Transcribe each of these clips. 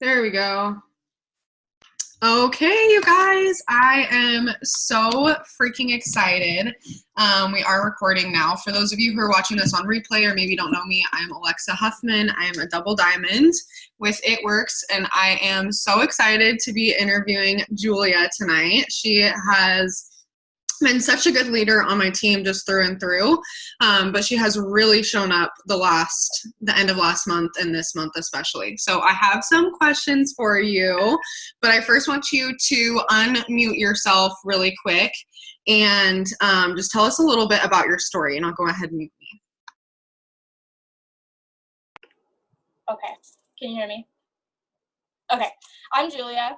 There we go. Okay, you guys, I am so freaking excited. We are recording now. For those of you who are watching this on replay or maybe don't know me, I'm Alexa Huffman. I am a double diamond with It Works, and I am so excited to be interviewing Julia tonight. She has been such a good leader on my team just through and through, but she has really shown up the end of last month and this month especially. So I have some questions for you, but I first want you to unmute yourself really quick and just tell us a little bit about your story, and I'll go ahead and mute me. Okay, can you hear me? Okay, I'm Julia.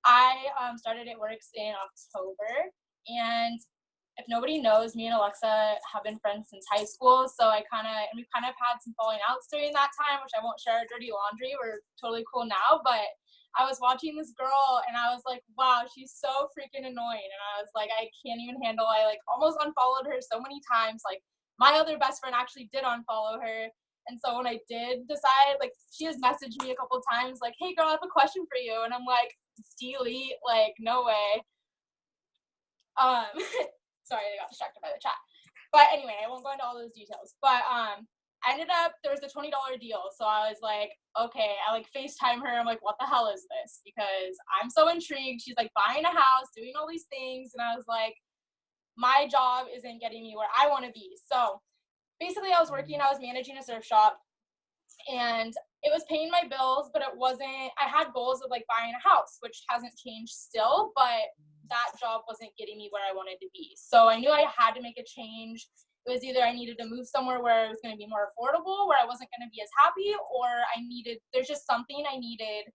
I started It Works in October, and if nobody knows, me and Alexa have been friends since high school, so we've kind of had some falling outs during that time, which I won't share our dirty laundry. We're totally cool now, but I was watching this girl and I was like, wow, she's so freaking annoying. And I was like, I can't even handle, I like almost unfollowed her so many times. Like my other best friend actually did unfollow her. And so when I did decide, like she has messaged me a couple times like, hey girl, I have a question for you. And I'm like, delete, like no way. Sorry, I got distracted by the chat. But anyway, I won't go into all those details. But I ended up, there was a $20 deal. So I was like, okay, I like FaceTime her. I'm like, what the hell is this? Because I'm so intrigued. She's like buying a house, doing all these things. And I was like, my job isn't getting me where I want to be. So basically I was managing a surf shop, and it was paying my bills, but I had goals of like buying a house, which hasn't changed still, but that job wasn't getting me where I wanted to be. So I knew I had to make a change. It was either I needed to move somewhere where it was going to be more affordable, where I wasn't going to be as happy, or there's just something I needed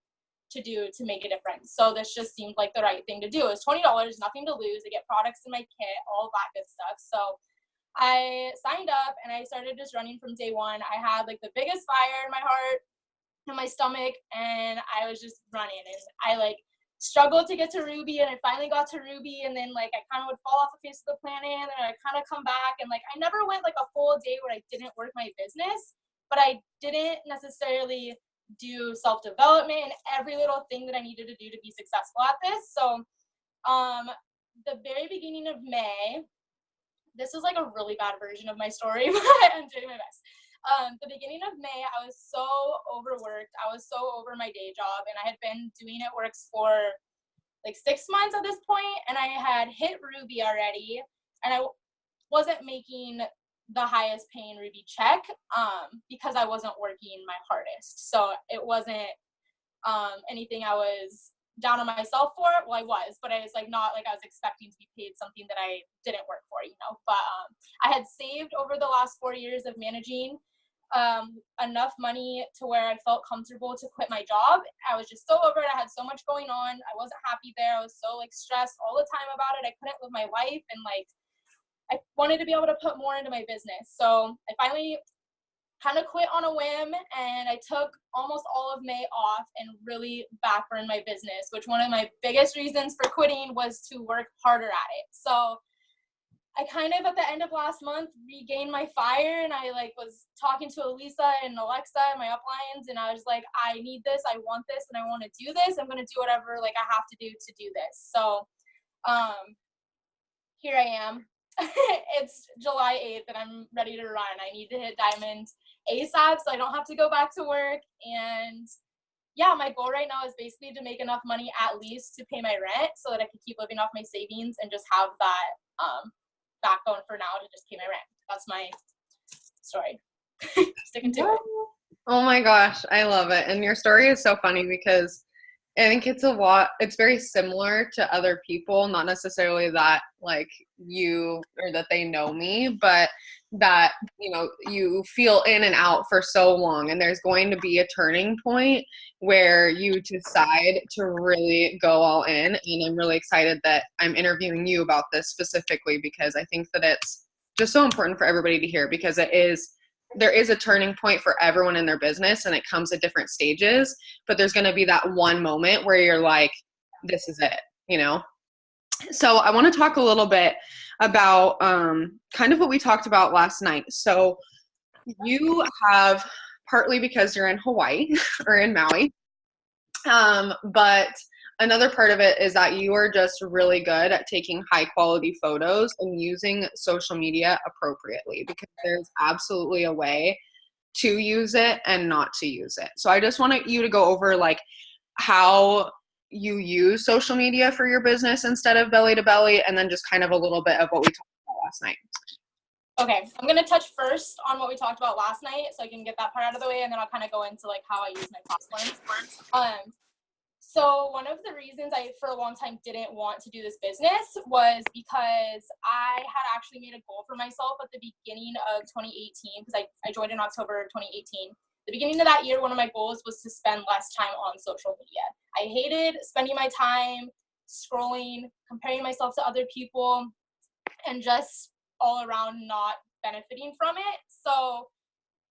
to do to make a difference. So this just seemed like the right thing to do. It was $20, nothing to lose. I get products in my kit, all that good stuff. So I signed up and I started just running from day one. I had like the biggest fire in my heart and my stomach, and I was just running, and I like struggled to get to Ruby, and I finally got to Ruby, and then like I kind of would fall off the face of the planet, and then I kind of come back, and like I never went like a full day where I didn't work my business, but I didn't necessarily do self-development and every little thing that I needed to do to be successful at this. So the very beginning of May, this is like a really bad version of my story, but I'm doing my best. The beginning of May, I was so overworked. I was so over my day job, and I had been doing It Works for like 6 months at this point, and I had hit Ruby already, and I wasn't making the highest paying Ruby check because I wasn't working my hardest. So it wasn't anything I was down on myself for. Well, I was, but I was like not like I was expecting to be paid something that I didn't work for, you know. But I had saved over the last 4 years of managing enough money to where I felt comfortable to quit my job. I was just so over it. I had so much going on. I wasn't happy there. I was so like stressed all the time about it. I couldn't live my life, and like I wanted to be able to put more into my business. So I finally kind of quit on a whim, and I took almost all of May off and really backburned my business, which one of my biggest reasons for quitting was to work harder at it. So I kind of at the end of last month regained my fire, and I like was talking to Elisa and Alexa and my uplines, and I was like, I need this, I want this, and I want to do this. I'm going to do whatever like I have to do this. So here I am. It's July 8th and I'm ready to run. I need to hit diamond ASAP so I don't have to go back to work. And yeah, my goal right now is basically to make enough money at least to pay my rent so that I can keep living off my savings and just have that backbone for now to just pay my rent. That's my story. Sticking to it. Oh my gosh, I love it. And your story is so funny because I think it's very similar to other people, not necessarily that like you or that they know me, but that, you know, you feel in and out for so long, and there's going to be a turning point where you decide to really go all in. And I'm really excited that I'm interviewing you about this specifically because I think that it's just so important for everybody to hear, because there is a turning point for everyone in their business, and it comes at different stages, but there's going to be that one moment where you're like, this is it, you know? So I want to talk a little bit about kind of what we talked about last night. So you have, partly because you're in Hawaii or in Maui, But another part of it is that you are just really good at taking high quality photos and using social media appropriately, because there's absolutely a way to use it and not to use it. So I just wanted you to go over like how you use social media for your business instead of belly to belly, and then just kind of a little bit of what we talked about last night. Okay, I'm gonna touch first on what we talked about last night so I can get that part out of the way, and then I'll kind of go into like how I use my platforms. So one of the reasons I, for a long time, didn't want to do this business was because I had actually made a goal for myself at the beginning of 2018, because I joined in October 2018. The beginning of that year, one of my goals was to spend less time on social media. I hated spending my time scrolling, comparing myself to other people, and just all around not benefiting from it. So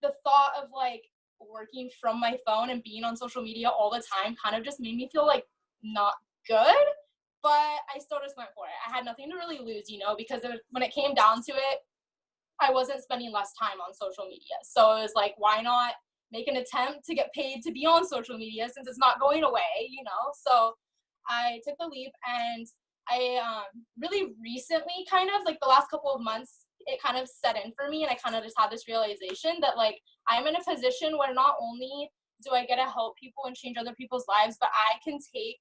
the thought of like working from my phone and being on social media all the time kind of just made me feel like not good, but I still just went for it. I had nothing to really lose, you know, because when it came down to it, I wasn't spending less time on social media. So it was like, why not make an attempt to get paid to be on social media since it's not going away, you know? So I took the leap, and I really recently, kind of like the last couple of months, it kind of set in for me, and I kind of just had this realization that like I'm in a position where not only do I get to help people and change other people's lives, but I can take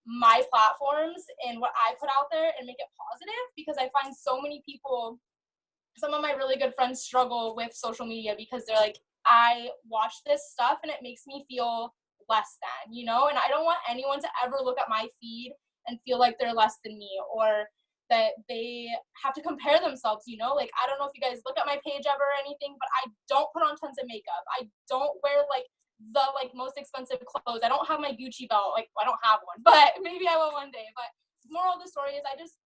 my platforms and what I put out there and make it positive, because I find so many people, some of my really good friends struggle with social media because they're like, I watch this stuff and it makes me feel less than, you know, and I don't want anyone to ever look at my feed and feel like they're less than me, or that they have to compare themselves, you know, like, I don't know if you guys look at my page ever or anything, but I don't put on tons of makeup. I don't wear like the like most expensive clothes. I don't have my Gucci belt. Like, I don't have one, but maybe I will one day. But moral of the story is I just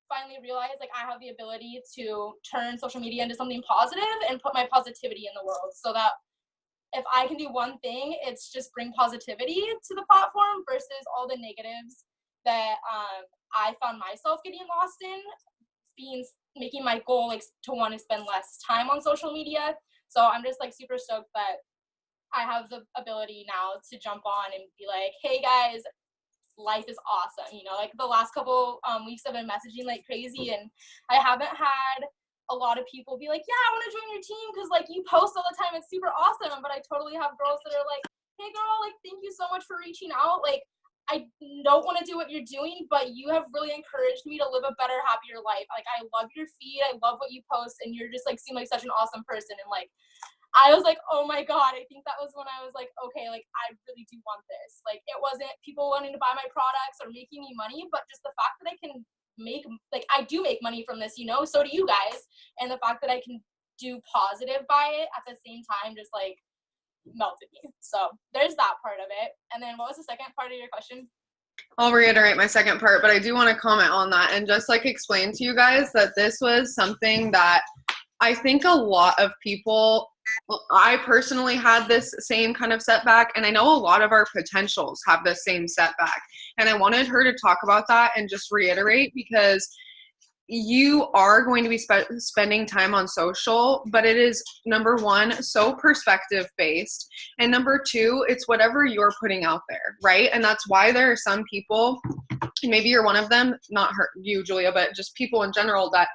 finally realized like I have the ability to turn social media into something positive and put my positivity in the world, so that if I can do one thing, it's just bring positivity to the platform versus all the negatives that I found myself getting lost in, making my goal like to want to spend less time on social media. So I'm just like super stoked that I have the ability now to jump on and be like, hey guys, life is awesome. You know, like the last couple weeks I've been messaging like crazy, and I haven't had a lot of people be like, yeah, I want to join your team because like you post all the time, it's super awesome. But I totally have girls that are like, hey girl, like thank you so much for reaching out. Like, I don't want to do what you're doing, but you have really encouraged me to live a better, happier life. Like, I love your feed, I love what you post, and you're just like seem like such an awesome person. And like, I was like, oh my God, I think that was when I was like, okay, like I really do want this. Like, it wasn't people wanting to buy my products or making me money, but just the fact that I can make, like, I do make money from this, you know, so do you guys. And the fact that I can do positive by it at the same time just like melted me. So there's that part of it. And then what was the second part of your question? I'll reiterate my second part, but I do want to comment on that and just like explain to you guys that this was something that I think a lot of people, well, I personally had this same kind of setback, and I know a lot of our potentials have the same setback. And I wanted her to talk about that and just reiterate, because you are going to be spending time on social, but it is, number one, so perspective based, and number two, it's whatever you're putting out there, right? And that's why there are some people, and maybe you're one of them, not her, you, Julia, but just people in general, that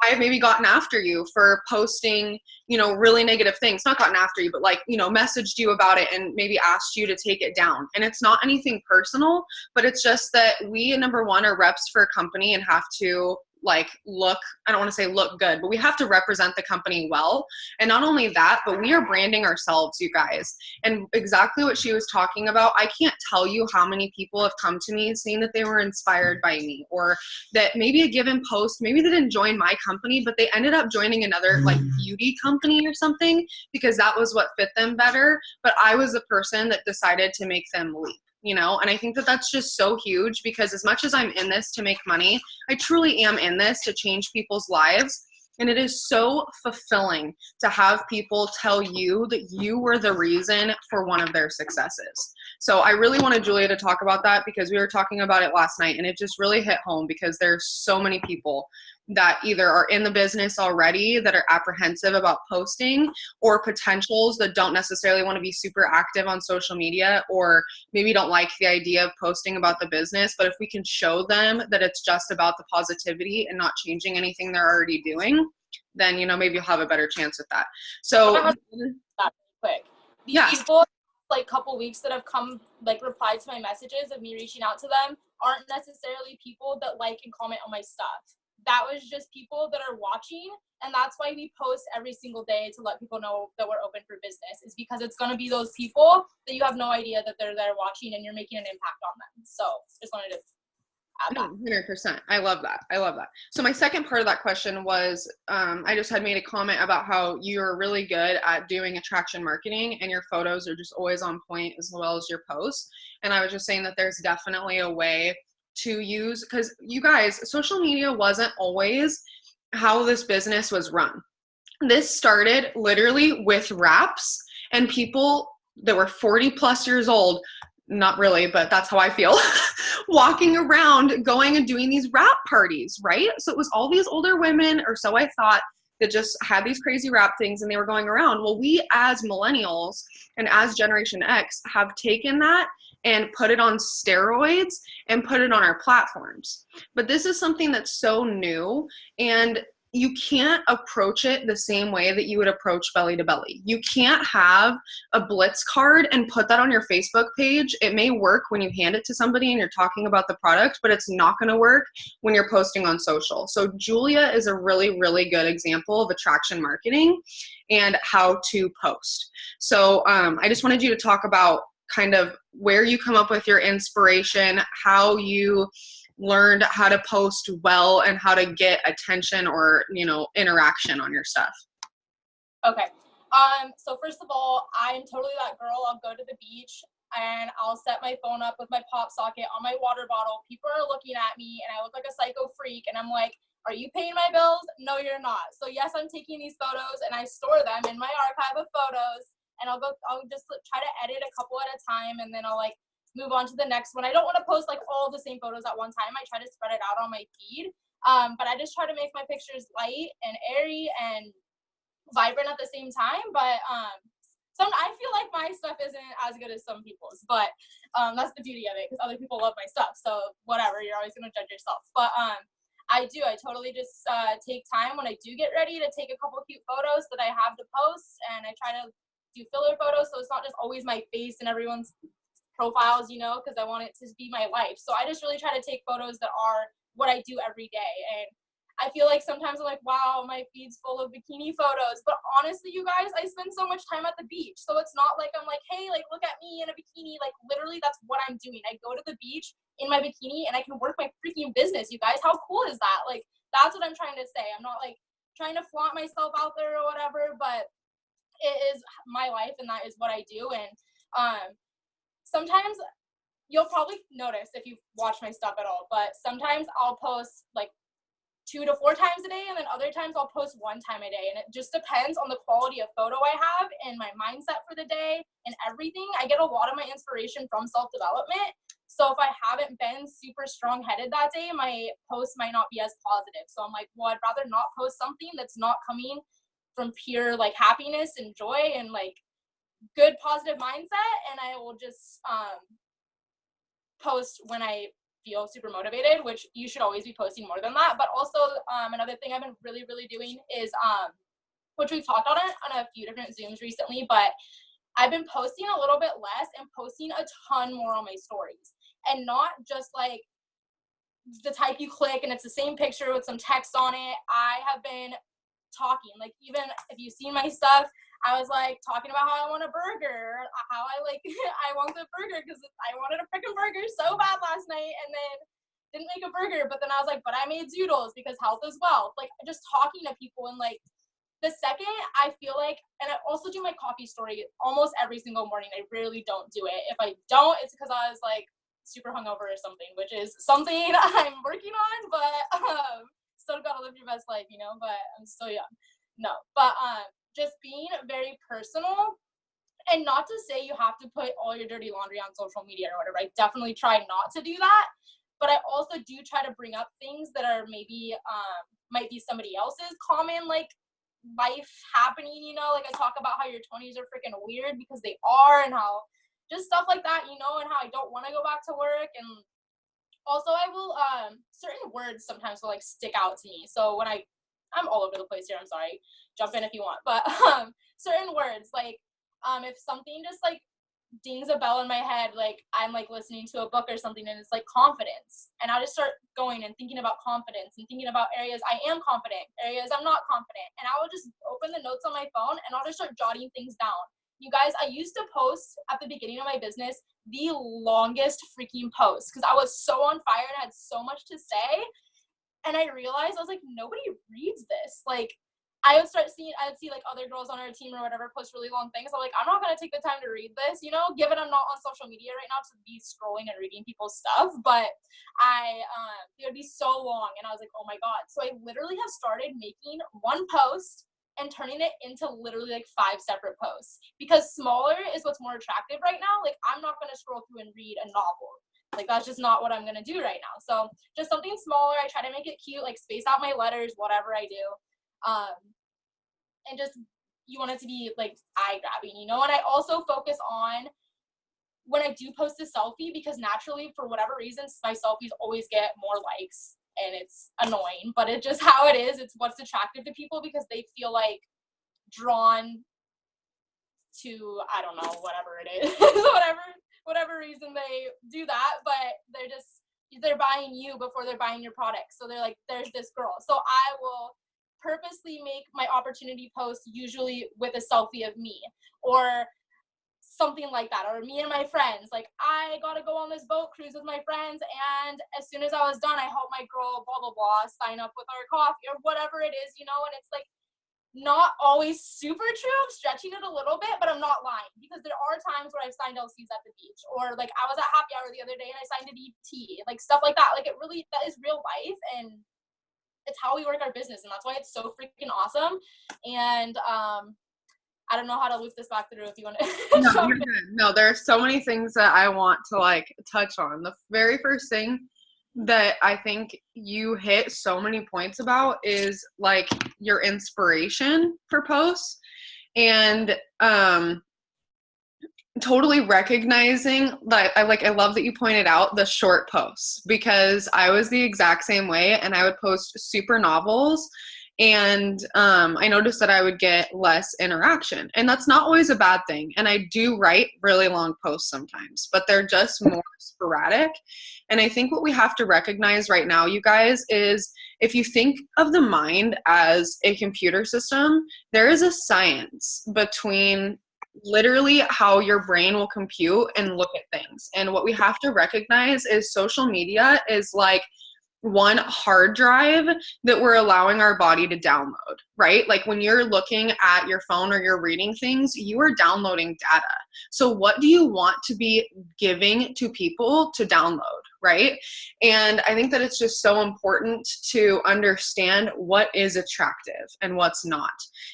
I have maybe gotten after you for posting, you know, really negative things. Not gotten after you, but like, you know, messaged you about it and maybe asked you to take it down. And it's not anything personal, but it's just that we, number one, are reps for a company and have to like look, I don't want to say look good, but we have to represent the company well. And not only that, but we are branding ourselves, you guys. And exactly what she was talking about, I can't tell you how many people have come to me saying that they were inspired by me, or that maybe a given post, maybe they didn't join my company, but they ended up joining another like beauty company or something because that was what fit them better. But I was the person that decided to make them leap. You know, and I think that that's just so huge, because as much as I'm in this to make money, I truly am in this to change people's lives. And it is so fulfilling to have people tell you that you were the reason for one of their successes. So I really wanted Julia to talk about that, because we were talking about it last night and it just really hit home, because there's so many people that either are in the business already that are apprehensive about posting, or potentials that don't necessarily want to be super active on social media, or maybe don't like the idea of posting about the business. But if we can show them that it's just about the positivity and not changing anything they're already doing, then, you know, maybe you'll have a better chance with that. So that really quick. These yeah. people, like couple weeks that have come, like replied to my messages of me reaching out to them, aren't necessarily people that like and comment on my stuff. That was just people that are watching, and that's why we post every single day to let people know that we're open for business, is because it's going to be those people that you have no idea that they're there watching and you're making an impact on them. So just wanted to add that. 100%. I love that. I love that. So my second part of that question was, I just had made a comment about how you're really good at doing attraction marketing and your photos are just always on point as well as your posts. And I was just saying that there's definitely a way to use, because you guys, social media wasn't always how this business was run. This started literally with wraps and people that were 40 plus years old, not really, but that's how I feel, walking around going and doing these wrap parties, right? So it was all these older women, or so I thought, that just had these crazy wrap things and they were going around. Well, we as millennials and as Generation X have taken that and put it on steroids and put it on our platforms. But this is something that's so new, and you can't approach it the same way that you would approach belly to belly. You can't have a blitz card and put that on your Facebook page. It may work when you hand it to somebody and you're talking about the product, but it's not going to work when you're posting on social. So Julia is a really, really good example of attraction marketing and how to post. So I just wanted you to talk about kind of where you come up with your inspiration, how you learned how to post well, and how to get attention or, you know, interaction on your stuff. Okay. So first of all, I'm totally that girl. I'll go to the beach and I'll set my phone up with my pop socket on my water bottle. People are looking at me and I look like a psycho freak, and I'm like, are you paying my bills? No, you're not. So yes, I'm taking these photos and I store them in my archive of photos, and I'll just try to edit a couple at a time, and then I'll like move on to the next one. I don't want to post like all the same photos at one time. I try to spread it out on my feed. But I just try to make my pictures light and airy and vibrant at the same time. But I feel like my stuff isn't as good as some people's, but that's the beauty of it, because other people love my stuff. So whatever, you're always gonna judge yourself. But I totally just take time when I do get ready to take a couple of cute photos that I have to post, and I try to do filler photos, so it's not just always my face in everyone's profiles, you know, because I want it to be my life. So I just really try to take photos that are what I do every day. And I feel like sometimes I'm like, wow, my feed's full of bikini photos. But honestly, you guys, I spend so much time at the beach. So it's not like I'm like, hey, like, look at me in a bikini. Like, literally, that's what I'm doing. I go to the beach in my bikini and I can work my freaking business, you guys. How cool is that? Like, that's what I'm trying to say. I'm not like trying to flaunt myself out there or whatever, but it is my life and that is what I do. And sometimes you'll probably notice if you've watched my stuff at all, but sometimes I'll post like 2 to 4 times a day, and then other times I'll post 1 time a day, and it just depends on the quality of photo I have and my mindset for the day and everything. I get a lot of my inspiration from self-development, so if I haven't been super strong-headed that day, my post might not be as positive. So I'm like, well, I'd rather not post something that's not coming from pure like happiness and joy and like good positive mindset, and I will just post when I feel super motivated, which you should always be posting more than that. But also another thing I've been really doing is which we've talked on it on a few different Zooms recently, but I've been posting a little bit less and posting a ton more on my stories, and not just like the type you click and it's the same picture with some text on it. I have been talking, like, even if you've seen my stuff, I was like talking about how I want a burger, how I like I want the burger because I wanted a freaking burger so bad last night, and then didn't make a burger, but then I was like, but I made zoodles because health is wealth. Like, just talking to people, and like the second I feel like, and I also do my coffee story almost every single morning. I rarely don't do it. If I don't, it's because I was like super hungover or something, which is something I'm working on, but still gotta live your best life, you know, but I'm still young. No, but just being very personal, and not to say you have to put all your dirty laundry on social media or whatever. I definitely try not to do that, but I also do try to bring up things that are maybe might be somebody else's common, like, life happening, you know? Like, I talk about how your 20s are freaking weird because they are, and how just stuff like that, you know, and how I don't want to go back to work. And also I will, certain words sometimes will, like, stick out to me. So when I'm all over the place here, I'm sorry, jump in if you want, but certain words, like, if something just, like, dings a bell in my head, like I'm, like, listening to a book or something, and it's like confidence, and I'll just start going and thinking about confidence and thinking about areas I am confident, areas I'm not confident, and I will just open the notes on my phone and I'll just start jotting things down. You guys, I used to post at the beginning of my business the longest freaking posts because I was so on fire and I had so much to say, and I realized, I was like, nobody reads this. Like, I'd see like other girls on our team or whatever post really long things. I'm like, I'm not gonna take the time to read this, you know, given I'm not on social media right now to be scrolling and reading people's stuff. But it would be so long, and I was like, oh my god. So I literally have started making one post and turning it into literally like 5 separate posts, because smaller is what's more attractive right now. Like, I'm not gonna scroll through and read a novel. Like, that's just not what I'm gonna do right now. So just something smaller. I try to make it cute, like space out my letters, whatever I do. And just, you want it to be like eye grabbing, you know? And I also focus on when I do post a selfie, because naturally, for whatever reasons, my selfies always get more likes, and it's annoying, but it's just how it is. It's what's attractive to people, because they feel like drawn to, I don't know, whatever it is, whatever reason they do that, but they're buying you before they're buying your product. So they're like, there's this girl. So I will purposely make my opportunity post usually with a selfie of me or something like that, or me and my friends. Like, I got to go on this boat cruise with my friends, and as soon as I was done, I helped my girl blah blah blah sign up with our coffee or whatever it is, you know. And it's like not always super true. I'm stretching it a little bit, but I'm not lying, because there are times where I've signed LCs at the beach, or like I was at happy hour the other day and I signed a DT, like stuff like that. Like, it really, that is real life, and it's how we work our business, and that's why it's so freaking awesome. And I don't know how to loop this back through if you want to. No, you're good. No, there are so many things that I want to, like, touch on. The very first thing that I think you hit so many points about is, like, your inspiration for posts, and totally recognizing that. I love that you pointed out the short posts, because I was the exact same way, and I would post super novels, and I noticed that I would get less interaction, and that's not always a bad thing. And I do write really long posts sometimes, but they're just more sporadic. And I think what we have to recognize right now, you guys, is if you think of the mind as a computer system, there is a science between literally how your brain will compute and look at things. And what we have to recognize is social media is like one hard drive that we're allowing our body to download, right? Like, when you're looking at your phone or you're reading things, you are downloading data. So what do you want to be giving to people to download, right? And I think that it's just so important to understand what is attractive and what's not.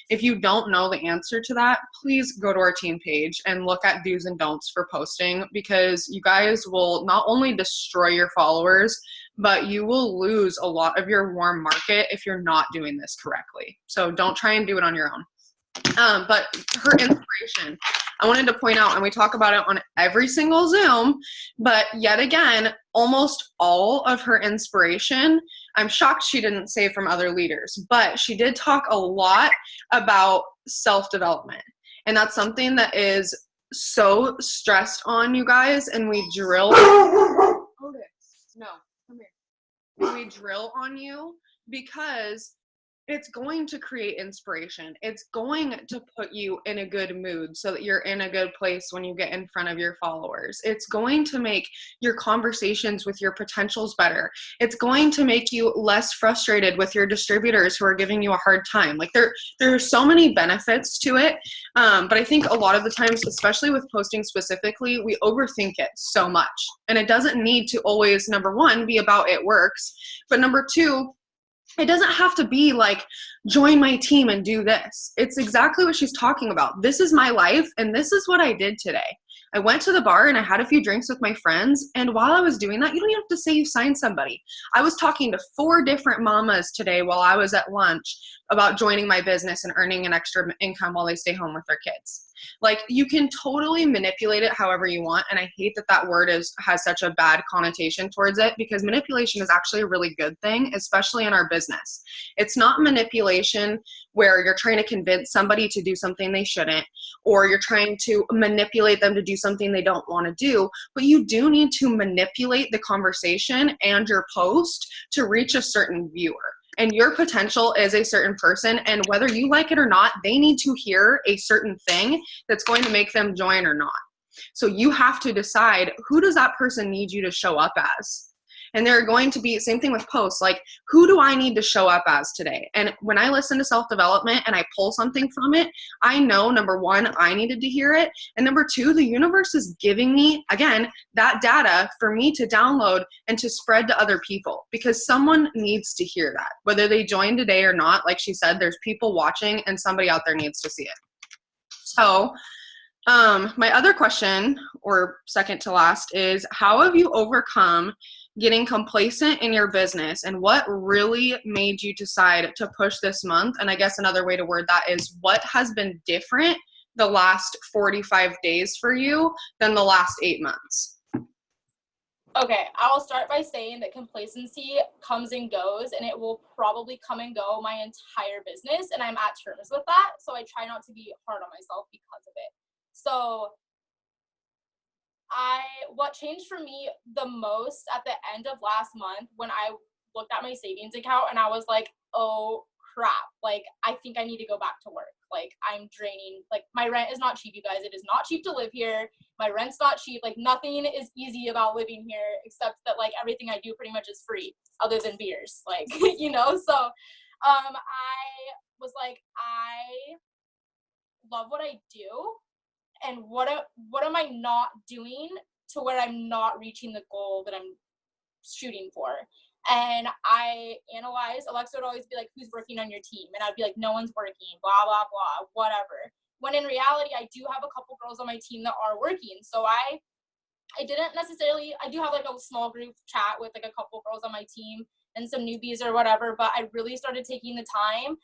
If you don't know the answer to that, please go to our team page and look at do's and don'ts for posting, because you guys will not only destroy your followers, but you will lose a lot of your warm market if you're not doing this correctly. So don't try and do it on your own. But her inspiration, I wanted to point out, and we talk about it on every single Zoom, but yet again, almost all of her inspiration, I'm shocked she didn't say from other leaders, but she did talk a lot about self-development. And that's something that is so stressed on, you guys, and we drill. Okay. No. We drill on you, because it's going to create inspiration. It's going to put you in a good mood so that you're in a good place when you get in front of your followers. It's going to make your conversations with your potentials better. It's going to make you less frustrated with your distributors who are giving you a hard time. Like, there are so many benefits to it. But I think a lot of the times, especially with posting specifically, we overthink it so much. And it doesn't need to always, number one, be about it works. But number two, it doesn't have to be like, join my team and do this. It's exactly what she's talking about. This is my life, and this is what I did today. I went to the bar and I had a few drinks with my friends. And while I was doing that, you don't even have to say you signed somebody. I was talking to 4 different mamas today while I was at lunch about joining my business and earning an extra income while they stay home with their kids. Like, you can totally manipulate it however you want. And I hate that that word has such a bad connotation towards it, because manipulation is actually a really good thing, especially in our business. It's not manipulation where you're trying to convince somebody to do something they shouldn't, or you're trying to manipulate them to do something they don't want to do, but you do need to manipulate the conversation and your post to reach a certain viewer. And your potential is a certain person, and whether you like it or not, they need to hear a certain thing that's going to make them join or not. So you have to decide, who does that person need you to show up as? And there are going to be, same thing with posts, like, who do I need to show up as today? And when I listen to self-development and I pull something from it, I know, number one, I needed to hear it. And number two, the universe is giving me, again, that data for me to download and to spread to other people, because someone needs to hear that. Whether they join today or not, like she said, there's people watching and somebody out there needs to see it. So my other question, or second to last, is how have you overcome getting complacent in your business, and what really made you decide to push this month? And I guess another way to word that is, what has been different the last 45 days for you than the last 8 months? Okay, I will start by saying that complacency comes and goes, and it will probably come and go my entire business, and I'm at terms with that, so I try not to be hard on myself because of it. So what changed for me the most at the end of last month, when I looked at my savings account and I was like, oh crap, like, I think I need to go back to work. Like, I'm draining. Like, my rent is not cheap, you guys. It is not cheap to live here. My rent's not cheap. Like, nothing is easy about living here, except that, like, everything I do pretty much is free, other than beers. Like, you know, so I was like, I love what I do, and what am I not doing to where I'm not reaching the goal that I'm shooting for? And I analyzed. Alexa would always be like, who's working on your team? And I'd be like, no one's working, blah, blah, blah, whatever. When in reality, I do have a couple girls on my team that are working. So I didn't necessarily, I do have like a small group chat with like a couple girls on my team and some newbies or whatever, but I really started taking the time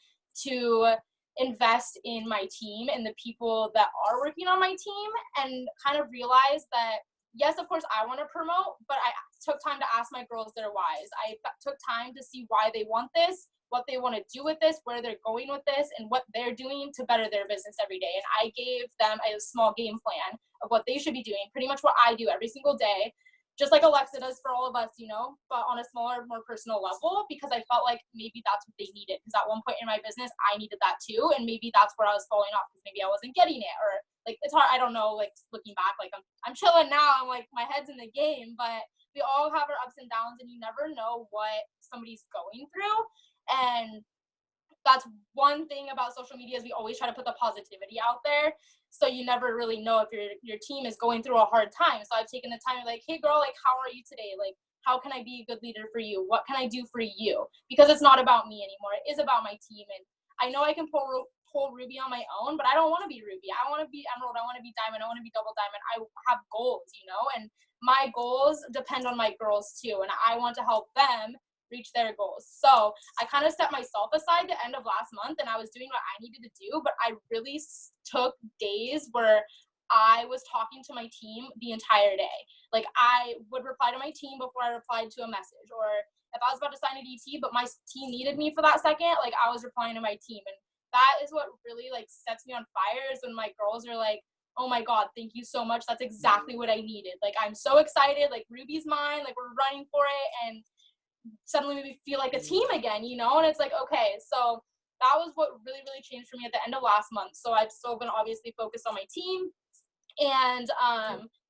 to invest in my team and the people that are working on my team, and kind of realize that, yes, of course I want to promote, but I took time to ask my girls their whys. I took time to see why they want this, what they want to do with this, where they're going with this, and what they're doing to better their business every day. And I gave them a small game plan of what they should be doing, pretty much what I do every single day, just like Alexa does for all of us, you know, but on a smaller, more personal level, because I felt like maybe that's what they needed. Because at one point in my business, I needed that too. And maybe that's where I was falling off, because maybe I wasn't getting it, or like, it's hard. I don't know, like, looking back, like, I'm chilling now. I'm like, my head's in the game, but we all have our ups and downs, and you never know what somebody's going through. And that's one thing about social media, is we always try to put the positivity out there. So you never really know if your team is going through a hard time. So I've taken the time to like, hey girl, like, how are you today? Like, how can I be a good leader for you? What can I do for you? Because it's not about me anymore. It is about my team. And I know I can pull Ruby on my own, but I don't want to be Ruby. I want to be Emerald. I want to be Diamond. I want to be Double Diamond. I have goals, you know, and my goals depend on my girls too. And I want to help them reach their goals. So I kind of set myself aside the end of last month, and I was doing what I needed to do, but I really took days where I was talking to my team the entire day. Like, I would reply to my team before I replied to a message, or if I was about to sign a DT but my team needed me for that second, like, I was replying to my team. And that is what really like sets me on fire, is when my girls are like, oh my God, thank you so much. That's exactly what I needed. Like, I'm so excited. Like, Ruby's mine. Like, we're running for it. And suddenly we feel like a team again, you know? And it's like, okay, so that was what really, really changed for me at the end of last month. So I've still been obviously focused on my team. And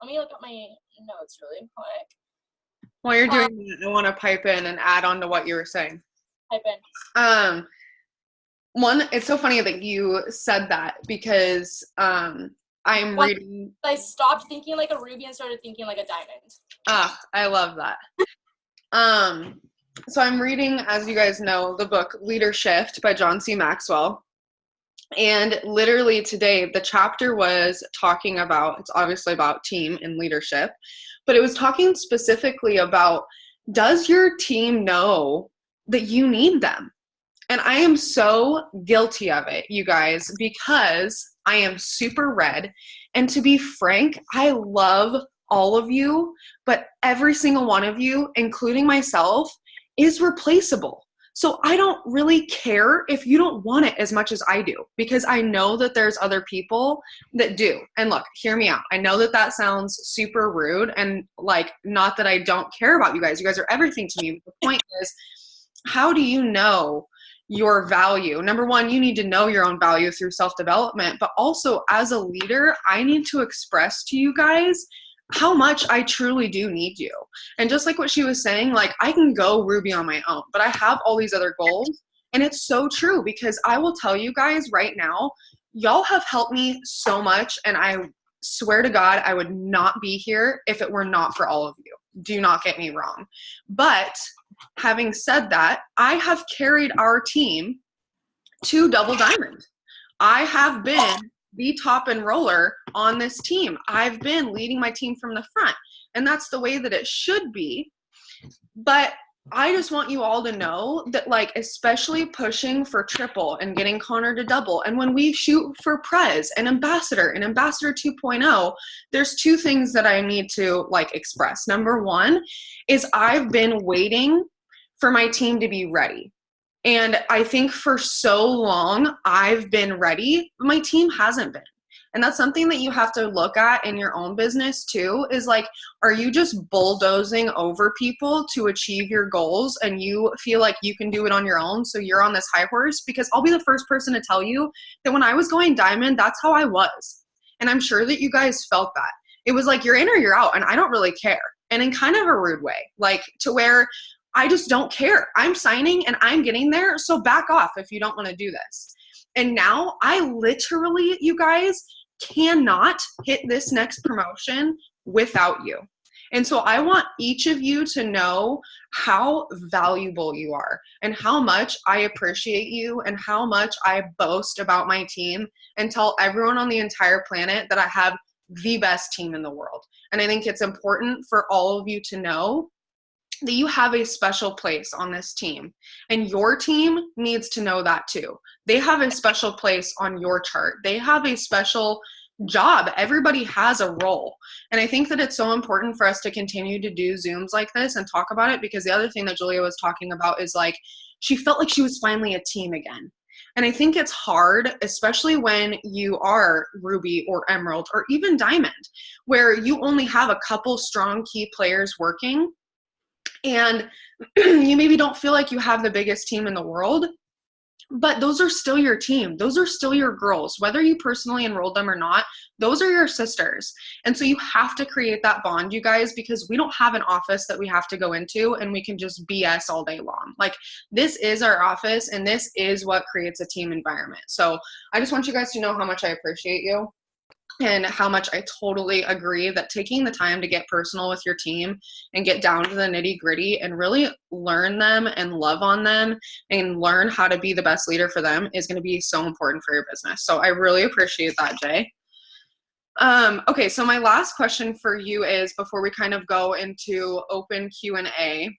let me look at my notes really quick. While you're doing that, I want to pipe in and add on to what you were saying. Pipe in. One, it's so funny that you said that, because reading. I stopped thinking like a Ruby and started thinking like a Diamond. Ah, I love that. So I'm reading, as you guys know, the book Leadership by John C. Maxwell. And literally today, the chapter was talking about, it's obviously about team and leadership, but it was talking specifically about, does your team know that you need them? And I am so guilty of it, you guys, because I am super red. And to be frank, I love all of you, but every single one of you, including myself, is replaceable. So I don't really care if you don't want it as much as I do, because I know that there's other people that do. And look, hear me out. I know that that sounds super rude, and like, not that I don't care about you guys. You guys are everything to me. But the point is, how do you know your value? Number one, you need to know your own value through self-development, but also as a leader, I need to express to you guys how much I truly do need you. And just like what she was saying, like, I can go Ruby on my own, but I have all these other goals. And it's so true, because I will tell you guys right now, y'all have helped me so much. And I swear to God, I would not be here if it were not for all of you. Do not get me wrong. But having said that, I have carried our team to Double Diamond. I have been the top enroller on this team. I've been leading my team from the front, and that's the way that it should be. But I just want you all to know that, like, especially pushing for triple and getting Connor to double, and when we shoot for Prez and Ambassador 2.0, there's two things that I need to, like, express. Number one is I've been waiting for my team to be ready. And I think for so long I've been ready, but my team hasn't been. And that's something that you have to look at in your own business too, is like, are you just bulldozing over people to achieve your goals and you feel like you can do it on your own, so you're on this high horse? Because I'll be the first person to tell you that when I was going diamond, that's how I was. And I'm sure that you guys felt that. It was like, you're in or you're out, and I don't really care. And in kind of a rude way, like, to where I just don't care. I'm signing and I'm getting there, so back off if you don't want to do this. And now I literally, you guys, cannot hit this next promotion without you. And so I want each of you to know how valuable you are and how much I appreciate you and how much I boast about my team and tell everyone on the entire planet that I have the best team in the world. And I think it's important for all of you to know that you have a special place on this team, and your team needs to know that too. They have a special place on your chart. They have a special job. Everybody has a role. And I think that it's so important for us to continue to do Zooms like this and talk about it, because the other thing that Julia was talking about is, like, she felt like she was finally a team again. And I think it's hard, especially when you are Ruby or Emerald or even Diamond, where you only have a couple strong key players working, and you maybe don't feel like you have the biggest team in the world, but those are still your team. Those are still your girls. Whether you personally enrolled them or not, those are your sisters. And so you have to create that bond, you guys, because we don't have an office that we have to go into and we can just BS all day long. Like, this is our office, and this is what creates a team environment. So I just want you guys to know how much I appreciate you, and how much I totally agree that taking the time to get personal with your team and get down to the nitty gritty and really learn them and love on them and learn how to be the best leader for them is going to be so important for your business. So I really appreciate that, Jay. Okay, so my last question for you is, before we kind of go into open Q&A,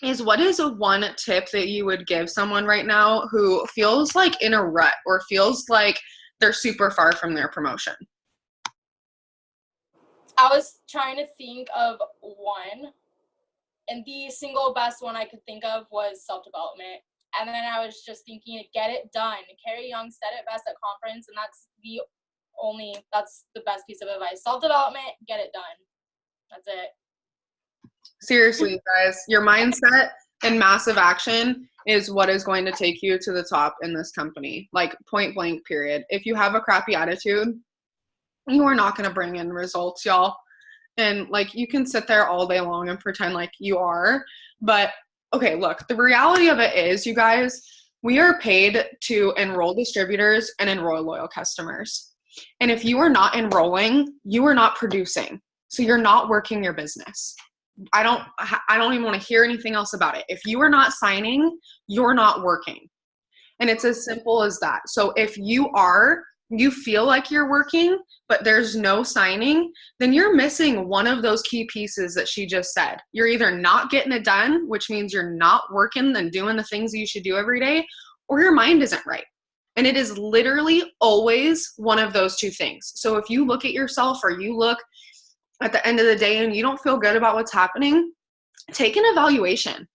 is, what is a one tip that you would give someone right now who feels like in a rut or feels like they're super far from their promotion? I was trying to think of one, and the single best one I could think of was self-development. And then I was just thinking, get it done. Carrie Young said it best at conference, and that's the best piece of advice. Self-development, get it done. That's it. Seriously, you guys, your mindset and massive action is what is going to take you to the top in this company. Like, point blank, period. If you have a crappy attitude, you are not going to bring in results, y'all. And, like, you can sit there all day long and pretend like you are. But, okay, look, the reality of it is, you guys, we are paid to enroll distributors and enroll loyal customers. And if you are not enrolling, you are not producing. So you're not working your business. I don't even want to hear anything else about it. If you are not signing, you're not working. And it's as simple as that. So if you feel like you're working, but there's no signing, then you're missing one of those key pieces that she just said. You're either not getting it done, which means you're not working and doing the things you should do every day, or your mind isn't right. And it is literally always one of those two things. So if you look at yourself or you look at the end of the day and you don't feel good about what's happening, take an evaluation.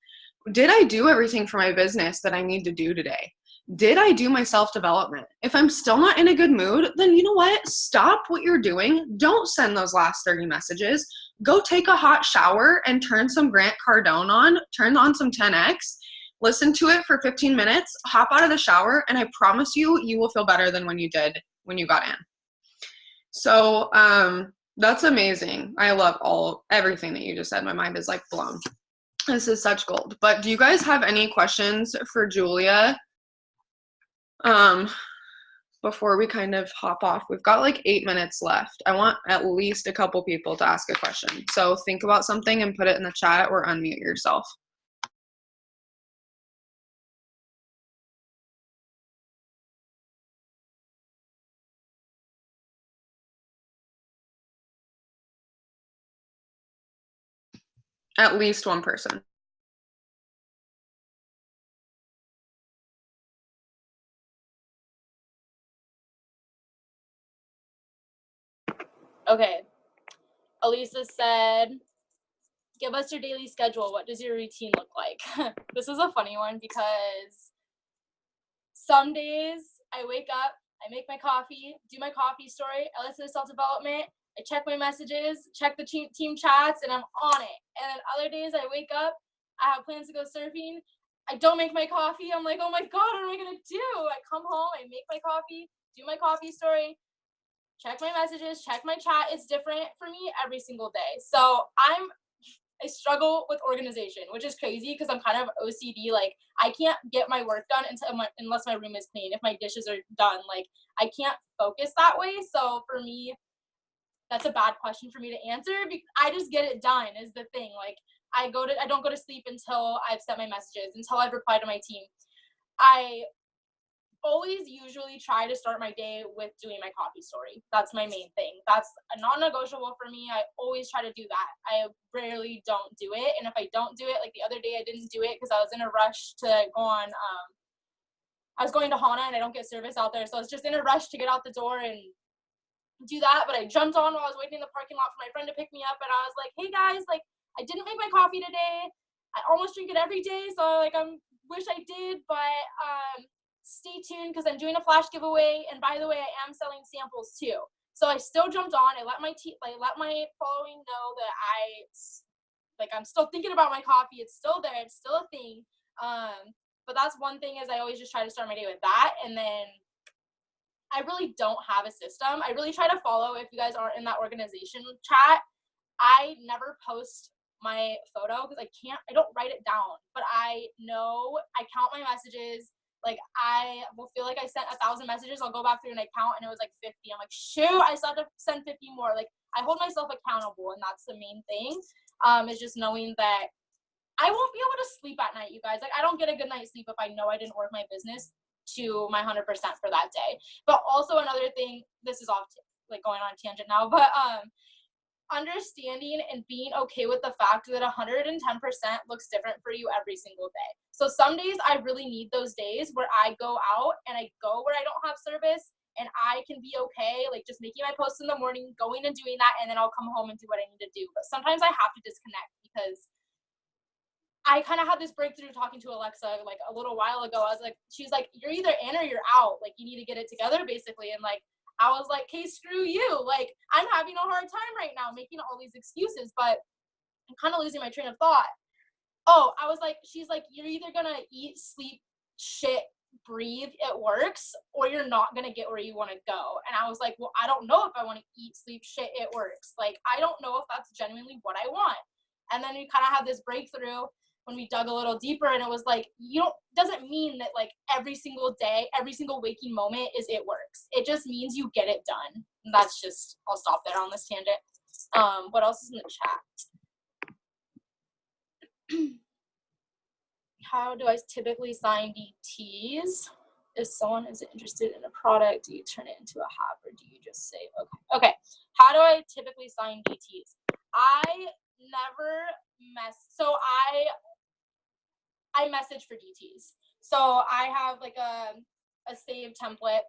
Did I do everything for my business that I need to do today? Did I do my self-development? If I'm still not in a good mood, then you know what? Stop what you're doing. Don't send those last 30 messages. Go take a hot shower and turn some Grant Cardone on, turn on some 10X, listen to it for 15 minutes, hop out of the shower, and I promise you, you will feel better than when you did when you got in. So that's amazing. I love everything that you just said. My mind is like blown. This is such gold. But do you guys have any questions for Julia before we kind of hop off? We've got like 8 minutes left. I want at least a couple people to ask a question. So think about something and put it in the chat or unmute yourself. At least one person. Okay. Elisa said, give us your daily schedule. What does your routine look like? This is a funny one because some days I wake up, I make my coffee, do my coffee story, I listen to self-development, I check my messages, check the team chats, and I'm on it. And then other days I wake up, I have plans to go surfing, I don't make my coffee, I'm like, oh my God, what am I gonna do? I come home, I make my coffee, do my coffee story, check my messages, check my chat. It's different for me every single day. So I struggle with organization, which is crazy because I'm kind of OCD. Like, I can't get my work done unless my room is clean. If my dishes are done, like, I can't focus that way. So for me, that's a bad question for me to answer because I just get it done is the thing. Like, I don't go to sleep until I've sent my messages, until I've replied to my team. I always usually try to start my day with doing my coffee story. That's my main thing. That's a non-negotiable for me. I always try to do that. I rarely don't do it. And if I don't do it, like the other day I didn't do it because I was in a rush to go on, I was going to Hana and I don't get service out there. So I was just in a rush to get out the door and do that. But I jumped on while I was waiting in the parking lot for my friend to pick me up. And I was like, hey guys, like I didn't make my coffee today. I almost drink it every day. So like wish I did, but stay tuned because I'm doing a flash giveaway, and by the way, I am selling samples too. So I still jumped on. I let my following know that I'm still thinking about my coffee. It's still there. It's still a thing. But that's one thing is I always just try to start my day with that, and then I really don't have a system. I really try to follow. If you guys aren't in that organization chat, I never post my photo because I don't write it down, but I know I count my messages. Like, I will feel like I sent 1,000 messages. I'll go back through and I count, and it was like 50. I'm like, shoot, I still have to send 50 more. Like, I hold myself accountable, and that's the main thing, is just knowing that I won't be able to sleep at night, you guys. Like, I don't get a good night's sleep if I know I didn't work my business to my 100% for that day. But also another thing, this is going on a tangent now, but understanding and being okay with the fact that 110% looks different for you every single day. So some days I really need those days where I go out and I go where I don't have service and I can be okay, like just making my posts in the morning, going and doing that, and then I'll come home and do what I need to do. But sometimes I have to disconnect because I kind of had this breakthrough talking to Alexa like a little while ago. She's like, you're either in or you're out. Like, you need to get it together basically. And like, I was like, hey, screw you. Like, I'm having a hard time right now making all these excuses, but I'm kind of losing my train of thought. Oh, I was like, she's like, you're either going to eat, sleep, shit, breathe, it works, or you're not going to get where you want to go. And I was like, well, I don't know if I want to eat, sleep, shit, it works. Like, I don't know if that's genuinely what I want. And then we kind of had this breakthrough when we dug a little deeper, and it was like, doesn't mean that like every single day, every single waking moment is it works. It just means you get it done. And that's just, I'll stop there on this tangent. What else is in the chat? How do I typically sign DTs? if someone is interested in a product, do you turn it into a hab or do you just say, okay. How do I typically sign DTs? I never so I message for DTs. So I have like a saved template,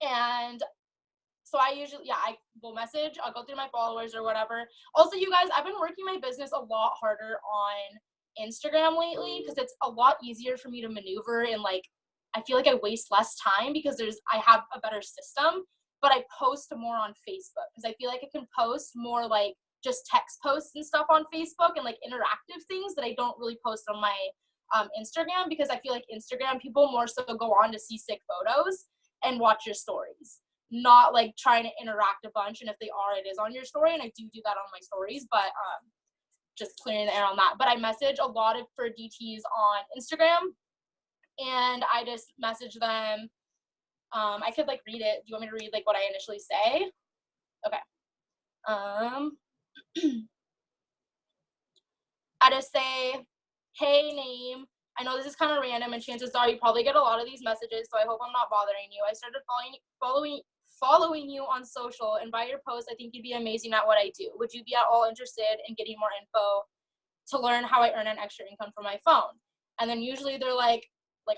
and so I usually, I will message, I'll go through my followers or whatever. Also, you guys, I've been working my business a lot harder on Instagram lately because it's a lot easier for me to maneuver, and like I feel like I waste less time because I have a better system, but I post more on Facebook because I feel like I can post more like just text posts and stuff on Facebook and like interactive things that I don't really post on my Instagram, because I feel like Instagram people more so go on to see sick photos and watch your stories, not like trying to interact a bunch. And if they are, it is on your story, and I do that on my stories, but just clearing the air on that. But I message a lot for DTs on Instagram, and I just message them. I could like read it. Do you want me to read like what I initially say? Okay. I just say, hey, name. I know this is kind of random, and chances are you probably get a lot of these messages, so I hope I'm not bothering you. I started following you on social, and by your post, I think you'd be amazing at what I do. Would you be at all interested in getting more info to learn how I earn an extra income from my phone? And then usually they're like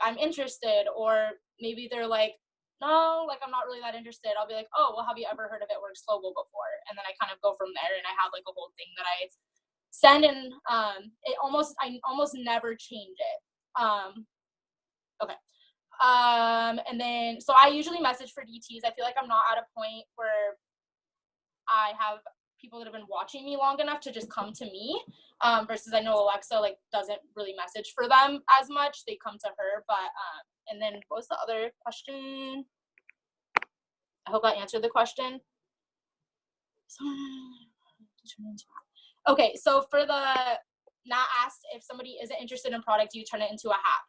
I'm interested, or maybe they're like, no, like I'm not really that interested. I'll be like, oh, well, have you ever heard of It Works Global before? And then I kind of go from there, and I have like a whole thing that I send, and I almost never change it. Okay. And then, so I usually message for DTs. I feel like I'm not at a point where I have people that have been watching me long enough to just come to me, versus I know Alexa like doesn't really message for them as much. They come to her. But and then what was the other question? I hope I answered the question. Okay, so for the not asked if somebody isn't interested in product, do you turn it into a hack?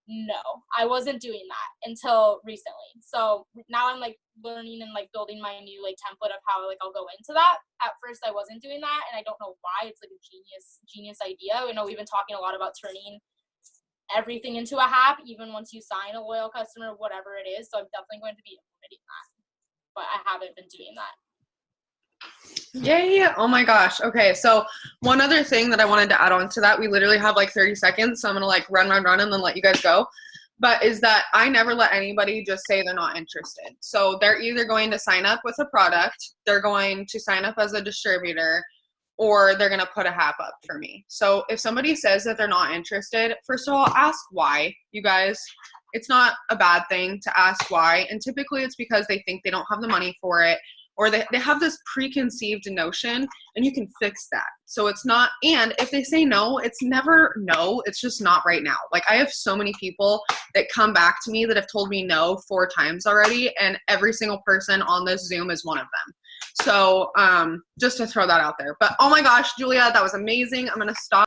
No, I wasn't doing that until recently. So now I'm like learning and like building my new like template of how like I'll go into that. At first I wasn't doing that, and I don't know why. It's like a genius idea. I know we've been talking a lot about turning everything into a hack, even once you sign a loyal customer, whatever it is. So I'm definitely going to be implementing that, but I haven't been doing that. Yay. Oh my gosh. Okay. So one other thing that I wanted to add on to that, we literally have like 30 seconds. So I'm going to like run and then let you guys go. But is that I never let anybody just say they're not interested. So they're either going to sign up with a product, they're going to sign up as a distributor, or they're going to put a hap up for me. So if somebody says that they're not interested, first of all, ask why, you guys. It's not a bad thing to ask why. And typically it's because they think they don't have the money for it, or they have this preconceived notion, and you can fix that. So it's not, and if they say no, it's never no, it's just not right now. Like I have so many people that come back to me that have told me no 4 times already, and every single person on this Zoom is one of them. So just to throw that out there. But oh my gosh, Julia, that was amazing. I'm going to stop.